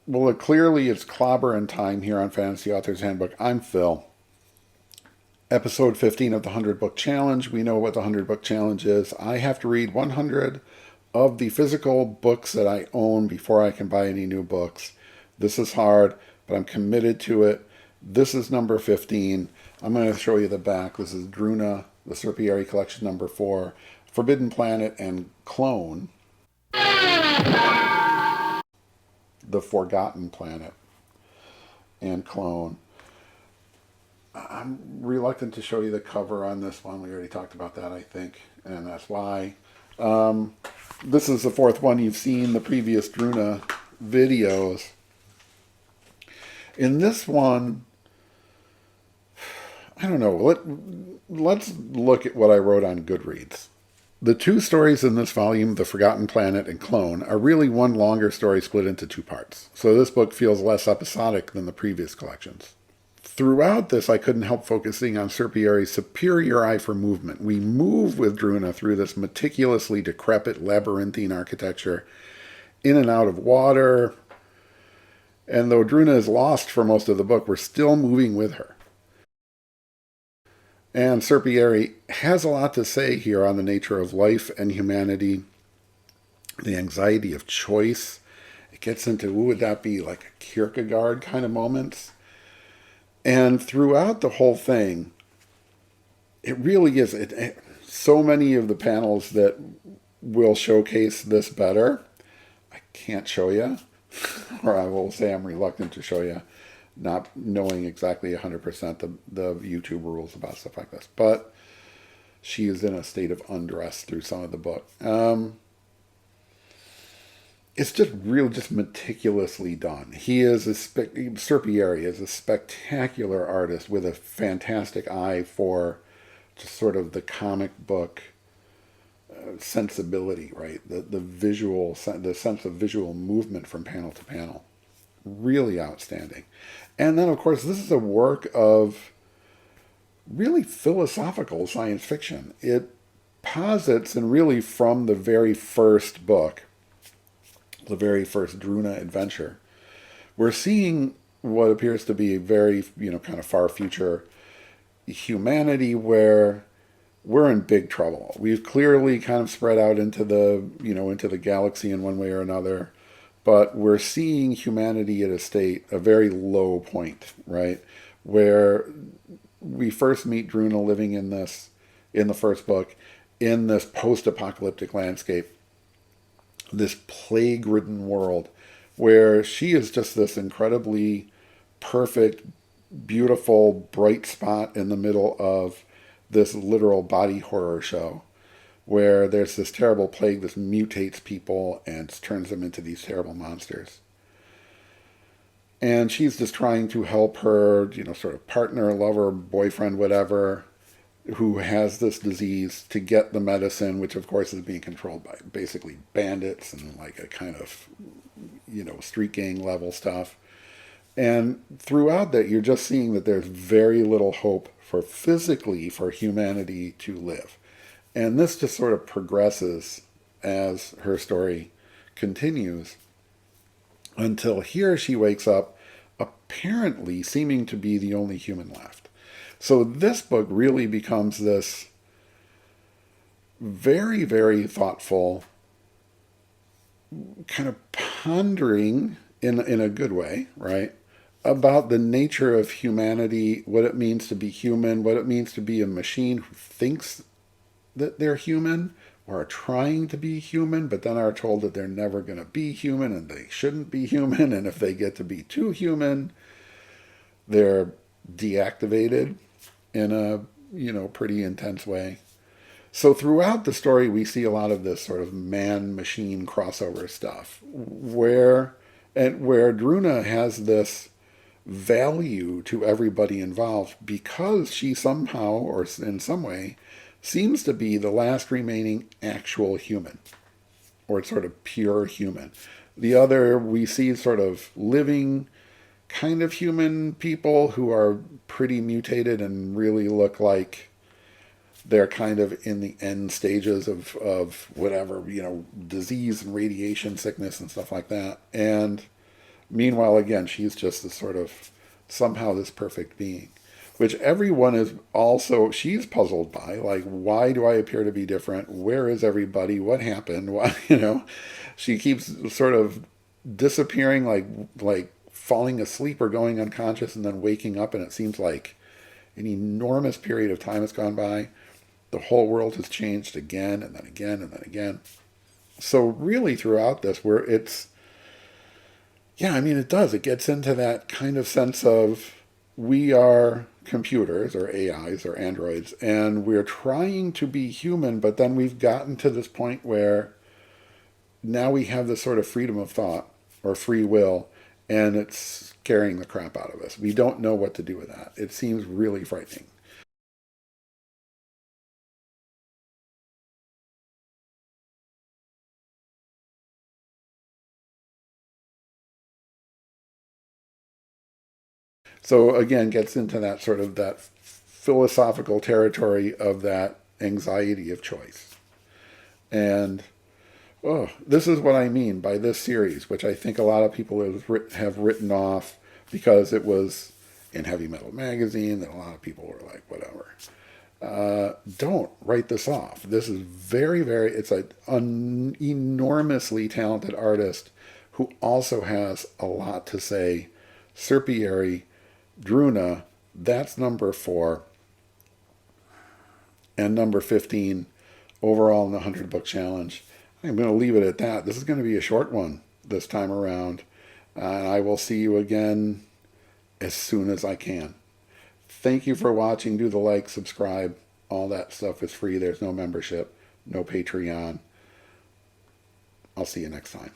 Well, clearly it's clobbering time here on Fantasy Author's Handbook. I'm Phil. Episode 15 of the 100 Book Challenge. We know what the 100 Book Challenge is. I have to read 100 of the physical books that I own before I can buy any new books. This is hard, but I'm committed to it. This is number 15. I'm going to show you the back. This is Druuna, the Serpieri collection number 4, Forbidden Planet, and Clone, the Forgotten Planet, and Clone. I'm reluctant to show you the cover on this one. We already talked about that, I think, and that's why. This is the fourth one. You've seen the previous Druuna videos. In this one, I don't know. Let's look at what I wrote on Goodreads. The two stories in this volume, The Forgotten Planet and Clone, are really one longer story split into two parts. So this book feels less episodic than the previous collections. Throughout this, I couldn't help focusing on Serpieri's superior eye for movement. We move with Druuna through this meticulously decrepit labyrinthine architecture, in and out of water. And though Druuna is lost for most of the book, we're still moving with her. And Serpieri has a lot to say here on the nature of life and humanity, the anxiety of choice. It gets into, would that be like a Kierkegaard kind of moments? And throughout the whole thing, it really is, so many of the panels that will showcase this better, I can't show you, or I will say I'm reluctant to show you, not knowing exactly 100% the YouTube rules about stuff like this. But she is in a state of undress through some of the book. It's just meticulously done. Serpieri is a spectacular artist with a fantastic eye for just sort of the comic book sensibility, right? The sense of visual movement from panel to panel. Really outstanding. And then, of course, this is a work of really philosophical science fiction. It posits, and really from the very first book, the very first Druuna adventure, we're seeing what appears to be a very, kind of far future humanity where we're in big trouble. We've clearly kind of spread out into the galaxy in one way or another, but we're seeing humanity at a very low point, right? Where we first meet Druuna living in the first book, in this post-apocalyptic landscape, this plague-ridden world, where she is just this incredibly perfect, beautiful, bright spot in the middle of this literal body horror show, where there's this terrible plague that mutates people and turns them into these terrible monsters. And she's just trying to help her, sort of partner, lover, boyfriend, whatever, who has this disease, to get the medicine, which of course is being controlled by basically bandits and like a kind of, street gang level stuff. And throughout that, you're just seeing that there's very little hope for humanity to live. And this just sort of progresses as her story continues, until here she wakes up, apparently seeming to be the only human left. So this book really becomes this very, very thoughtful kind of pondering in a good way, right? About the nature of humanity, what it means to be human, what it means to be a machine who thinks that they're human or are trying to be human, but then are told that they're never going to be human and they shouldn't be human. And if they get to be too human, they're deactivated in a, pretty intense way. So throughout the story, we see a lot of this sort of man-machine crossover stuff, where Druuna has this value to everybody involved because she somehow, or in some way, seems to be the last remaining actual human, or sort of pure human. The other, we see sort of living kind of human people who are pretty mutated and really look like they're kind of in the end stages of whatever, disease and radiation sickness and stuff like that. And Meanwhile, again, she's just this sort of somehow this perfect being, which everyone is also, she's puzzled by. Like, why do I appear to be different? Where is everybody? What happened? Why, she keeps sort of disappearing, like falling asleep or going unconscious and then waking up, and it seems like an enormous period of time has gone by. The whole world has changed again and then again and then again. So really throughout this, where it's, yeah, I mean, it does. It gets into that kind of sense of we are computers or AIs or androids, and we're trying to be human, but then we've gotten to this point where now we have this sort of freedom of thought or free will, and it's scaring the crap out of us. We don't know what to do with that. It seems really frightening. So again, gets into that sort of that philosophical territory of that anxiety of choice. And oh, this is what I mean by this series, which I think a lot of people have written off because it was in Heavy Metal Magazine, that a lot of people were like, whatever. Don't write this off. This is very, very, it's an enormously talented artist who also has a lot to say. Serpieri, Druuna, that's number 4, and number 15 overall in the 100 book challenge. I'm going to leave it at that. This is going to be a short one this time around. And I will see you again as soon as I can. Thank you for watching. Do the like, subscribe. All that stuff is free. There's no membership, no Patreon. I'll see you next time.